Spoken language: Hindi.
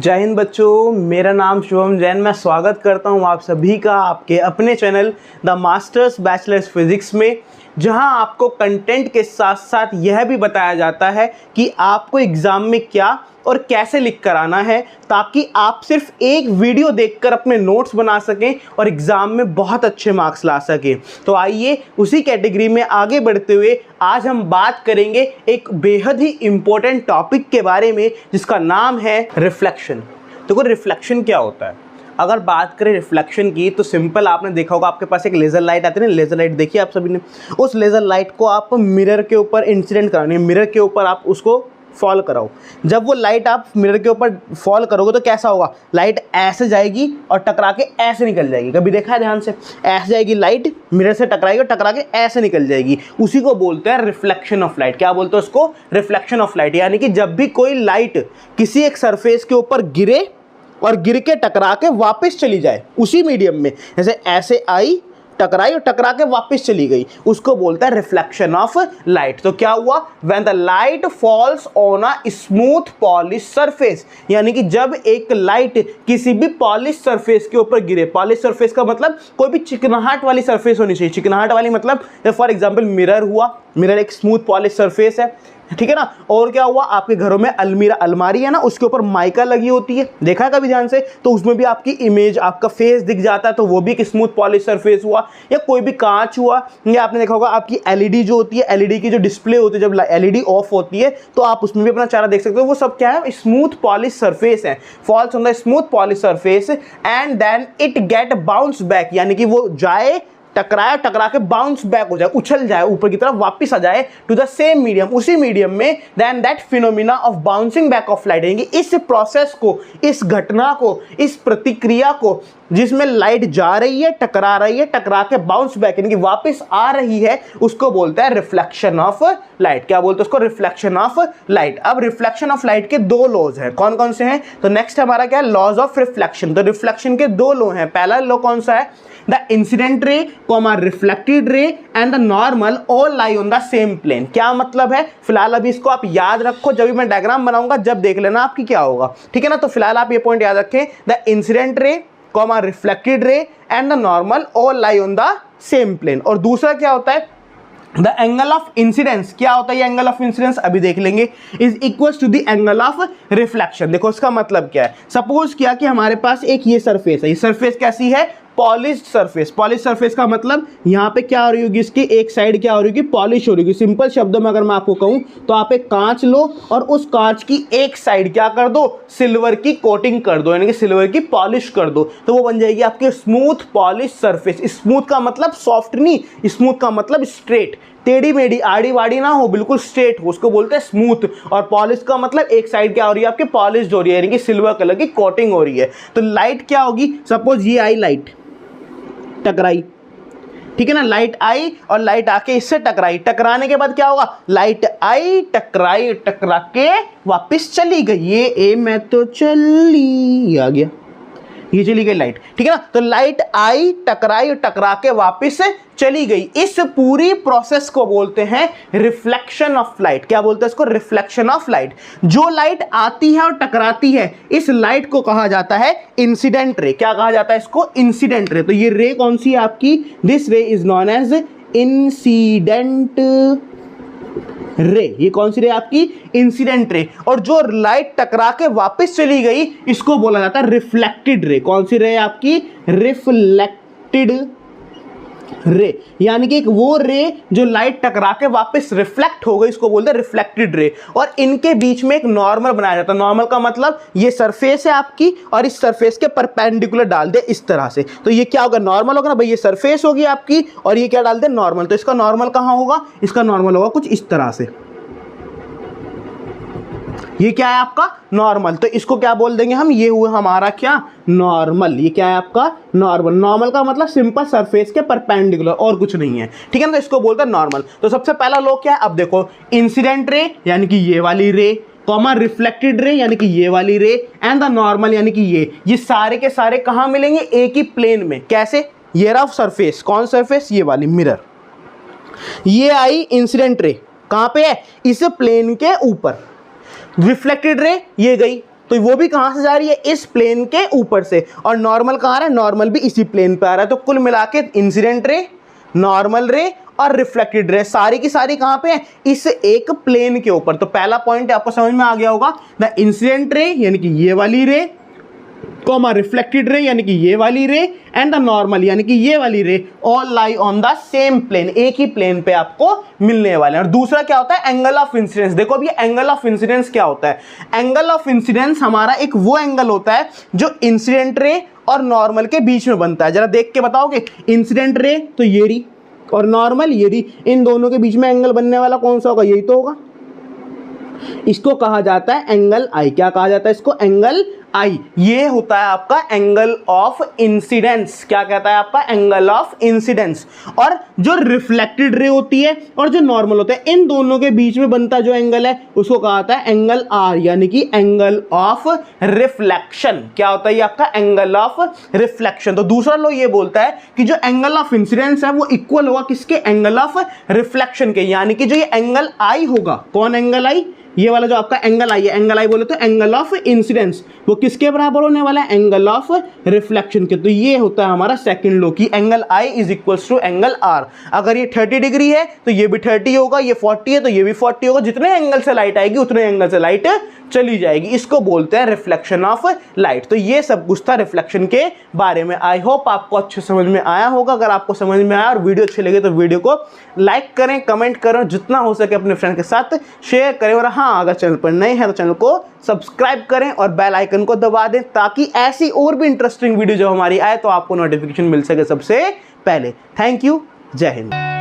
जय हिंद बच्चों, मेरा नाम शुभम जैन। मैं स्वागत करता हूं आप सभी का आपके अपने channel the masters bachelors physics में, जहां आपको कंटेंट के साथ साथ यह भी बताया जाता है कि आपको एग्ज़ाम में क्या और कैसे लिख कर आना है, ताकि आप सिर्फ एक वीडियो देखकर अपने नोट्स बना सकें और एग्ज़ाम में बहुत अच्छे मार्क्स ला सकें। तो आइए उसी कैटेगरी में आगे बढ़ते हुए आज हम बात करेंगे एक बेहद ही इम्पोर्टेंट टॉपिक के बारे में, जिसका नाम है रिफ्लेक्शन। तो रिफ्लेक्शन क्या होता है? अगर बात करें रिफ्लेक्शन की तो सिंपल, आपने देखा होगा आपके पास एक लेज़र लाइट आती है ना, लेज़र लाइट देखिए आप सभी ने। उस लेज़र लाइट को आप मिरर के ऊपर इंसिडेंट करानी है, मिरर के ऊपर आप उसको फॉल कराओ। जब वो लाइट आप मिरर के ऊपर फॉल करोगे तो कैसा होगा? लाइट ऐसे जाएगी और टकरा के ऐसे निकल जाएगी। कभी देखा है ध्यान से? ऐसे जाएगी लाइट, मिरर से टकराएगी और टकरा के ऐसे निकल जाएगी। उसी को बोलते हैं रिफ्लेक्शन ऑफ लाइट। क्या बोलते हैं उसको? Reflection of light. यानी कि जब भी कोई लाइट किसी एक सरफेस के ऊपर गिरे और गिर के टकरा के वापस चली जाए उसी मीडियम में, जैसे ऐसे आई, टकराई और टकरा के वापस चली गई, उसको बोलता है रिफ्लेक्शन ऑफ लाइट। तो क्या हुआ? When the light falls on a smooth polish surface, यानी कि जब एक लाइट किसी भी पॉलिश सरफेस के ऊपर गिरे। पॉलिश सरफेस का मतलब कोई भी चिकनाहट वाली सरफेस होनी चाहिए। चिकनाहट वाली मतलब फॉर एग्जांपल मिरर हुआ, मिरर एक स्मूथ पॉलिश सरफेस है, ठीक है ना। और क्या हुआ? आपके घरों में अलमारी है ना, उसके ऊपर माइका लगी होती है, देखा है कभी ध्यान से? तो उसमें भी आपकी इमेज, आपका फेस दिख जाता है, तो वो भी एक स्मूथ पॉलिश सरफेस हुआ। या कोई भी कांच हुआ, या आपने देखा होगा आपकी एलईडी जो होती है, एलईडी की जो डिस्प्ले होती है, जब एलईडी ऑफ होती है तो आप उसमें भी अपना चेहरा देख सकते हो। वो सब क्या है? स्मूथ पॉलिश सरफेस है। Falls on the smooth polish surface and then it get bounce back, यानी कि वो जाए, टकराया, टकरा के बाउंस बैक हो जाए, उछल जाए, ऊपर की तरफ वापस आ जाए टू द सेम मीडियम, उसी मीडियम में। Then that phenomena of bouncing back of light, यानी कि इस प्रोसेस को, इस घटना को, इस प्रतिक्रिया को, जिसमें लाइट जा रही है, टकरा रही है, टकरा के बाउंस बैक यानी कि वापस आ रही है, उसको बोलते हैं रिफ्लेक्शन ऑफ लाइट। क्या बोलते हैं उसको? Reflection of light. अब रिफ्लेक्शन ऑफ लाइट के दो लॉज हैं। कौन कौन से हैं? तो नेक्स्ट हमारा क्या है? Laws of reflection. तो रिफ्लेक्शन के दो लॉ हैं। पहला लॉ कौन सा है? The incident ray, reflected ray and the normal all lie on the same plane। क्या मतलब है? फिलहाल अभी इसको आप याद रखो, जब भी मैं डायग्राम बनाऊंगा जब देख लेना आपकी क्या होगा, ठीक है ना। तो फिलहाल आप ये पॉइंट याद रखें, the incident ray, reflected ray and the normal all lie on the same plane. और दूसरा क्या होता है? The angle of incidence. क्या होता है ये एंगल ऑफ इंसिडेंस? अभी देख लेंगे। Is equal to the angle of reflection. देखो इसका मतलब क्या है। सपोज किया कि हमारे पास एक ये सरफेस है। ये सरफेस कैसी है? Polished surface. पॉलिश सरफेस का मतलब यहाँ पे क्या हो रही होगी? इसकी एक साइड क्या हो रही होगी? पॉलिश हो रही होगी। सिंपल शब्दों में अगर मैं आपको कहूँ तो आप एक कांच लो और उस कांच की एक साइड क्या कर दो? सिल्वर की कोटिंग कर दो, यानी कि सिल्वर की पॉलिश कर दो, तो वो बन जाएगी आपकी स्मूथ पॉलिश सरफेस। स्मूथ का मतलब सॉफ्ट नहीं, स्मूथ का मतलब स्ट्रेट, टेढ़ी मेढ़ी, आड़ी वाड़ी ना हो, बिल्कुल स्ट्रेट हो, उसको बोलते हैं स्मूथ। और पॉलिश का मतलब एक साइड क्या हो रही है? आपकी पॉलिश हो रही है, यानी कि सिल्वर कलर की कोटिंग हो रही है। तो लाइट क्या होगी? सपोज ये आई लाइट, टकराई, ठीक है ना, लाइट आई और लाइट आके इससे टकराई। टकराने के बाद क्या होगा? लाइट आई, टकराई, टकरा के वापस चली गई। ये मैं तो चली, आ गया, ये चली गई लाइट, ठीक है ना। तो लाइट आई, टकराई और टकरा के वापस चली गई। इस पूरी प्रोसेस को बोलते हैं रिफ्लेक्शन ऑफ लाइट। क्या बोलते हैं इसको? Reflection of light. जो लाइट आती है और टकराती है, इस लाइट को कहा जाता है इंसिडेंट रे। क्या कहा जाता है इसको? Incident ray. तो ये रे कौन सी है आपकी? दिस रे is known as incident ray. ये कौन सी रे? आपकी इंसिडेंट रे। और जो लाइट टकरा के वापस चली गई, इसको बोला जाता है रिफ्लेक्टेड रे। कौन सी रे? आपकी रिफ्लेक्टेड रे। यानी कि एक वो रे जो लाइट टकरा के वापस रिफ्लेक्ट हो गई, इसको बोलते हैं रिफ्लेक्टेड रे। और इनके बीच में एक नॉर्मल बनाया जाता है। नॉर्मल का मतलब ये सरफेस है आपकी और इस सरफेस के परपेंडिकुलर डाल दे इस तरह से, तो ये क्या होगा? नॉर्मल होगा ना भाई। ये सरफेस होगी आपकी और ये क्या डाल दे? नॉर्मल। तो इसका नॉर्मल कहां होगा? इसका नॉर्मल होगा कुछ इस तरह से। ये क्या है आपका? नॉर्मल। तो इसको क्या बोल देंगे हम? ये हुआ हमारा क्या? नॉर्मल। ये क्या है आपका? नॉर्मल। नॉर्मल का मतलब सिंपल सरफेस के परपेंडिकुलर, और कुछ नहीं है, ठीक है ना। तो इसको बोलते हैं नॉर्मल। तो सबसे पहला लॉ क्या है? अब देखो, इंसिडेंट रे यानी कि ये वाली रे, कॉमा रिफ्लेक्टेड रे यानी कि ये वाली रे, एंड द नॉर्मल यानी कि ये सारे के सारे कहां मिलेंगे? एक ही प्लेन में। कैसे? ये रहा सरफेस। कौन सरफेस? ये वाली मिरर। ये आई इंसिडेंट रे, कहां पे है? इस प्लेन के ऊपर। रिफ्लेक्टेड रे ये गई, तो वो भी कहां से जा रही है, इस प्लेन के ऊपर से। और नॉर्मल कहां आ रहा है, नॉर्मल भी इसी प्लेन पे आ रहा है। तो कुल मिला के इंसिडेंट रे, नॉर्मल रे और रिफ्लेक्टेड रे सारी की सारी कहां पे है, इस एक प्लेन के ऊपर। तो पहला पॉइंट आपको समझ में आ गया होगा, द इंसिडेंट रे यानी कि ये वाली रे, कॉमा रिफ्लेक्टेड रे यानी कि ये वाली रे, एंड द नॉर्मल यानी कि ये वाली ray, all lie on the same plane, एक ही प्लेन पे आपको मिलने वाले हैं। और दूसरा क्या होता है, एंगल ऑफ इंसिडेंस। देखो अब ये एंगल ऑफ इंसिडेंस क्या होता है, एंगल ऑफ इंसिडेंस हमारा एक वो एंगल होता है जो इंसिडेंट रे और नॉर्मल के बीच में बनता है। जरा देख के बताओगे, इंसिडेंट रे तो ये री और नॉर्मल ये री, इन दोनों के बीच में एंगल बनने वाला कौन सा होगा, यही तो होगा। इसको कहा जाता है एंगल आई। क्या कहा जाता है इसको, एंगल आई। ये होता है आपका एंगल ऑफ इंसिडेंस। क्या कहता है आपका, एंगल ऑफ इंसिडेंस। और जो रिफ्लेक्टेड रे होती है और जो नॉर्मल होता है, इन दोनों के बीच में बनता जो एंगल है उसको कहा जाता है एंगल आर, यानी कि एंगल ऑफ रिफ्लेक्शन। क्या होता है ये आपका, एंगल ऑफ रिफ्लेक्शन। तो दूसरा लॉ ये बोलता है कि जो एंगल ऑफ इंसिडेंस है वो इक्वल होगा किसके, एंगल ऑफ रिफ्लेक्शन के। यानी कि जो ये एंगल आई होगा, कौन एंगल आई, ये वाला जो आपका एंगल आई है, एंगल आई बोले तो एंगल ऑफ इंसिडेंस, वो किसके बराबर होने वाला है, एंगल ऑफ रिफ्लेक्शन के। तो ये होता है हमारा सेकंड लॉ की angle I is equals to angle R. अगर ये 30 डिग्री है तो ये भी 30 होगा, ये 40 है तो ये भी 40 होगा। जितने एंगल से लाइट आएगी उतने एंगल से लाइट चली जाएगी। इसको बोलते हैं रिफ्लेक्शन ऑफ लाइट। तो ये सब कुछ था रिफ्लेक्शन के बारे में। आई होप आपको अच्छे समझ में आया होगा। अगर आपको समझ में आया और वीडियो अच्छी लगे तो वीडियो को लाइक करें, कमेंट करें, जितना हो सके अपने फ्रेंड के साथ शेयर करें। और हाँ, अगर चैनल पर नए हैं तो चैनल को सब्सक्राइब करें और बेल आइकन को दबा दें, ताकि ऐसी और भी इंटरेस्टिंग वीडियो जो हमारी आए तो आपको नोटिफिकेशन मिल सके सबसे पहले। थैंक यू, जय हिंद।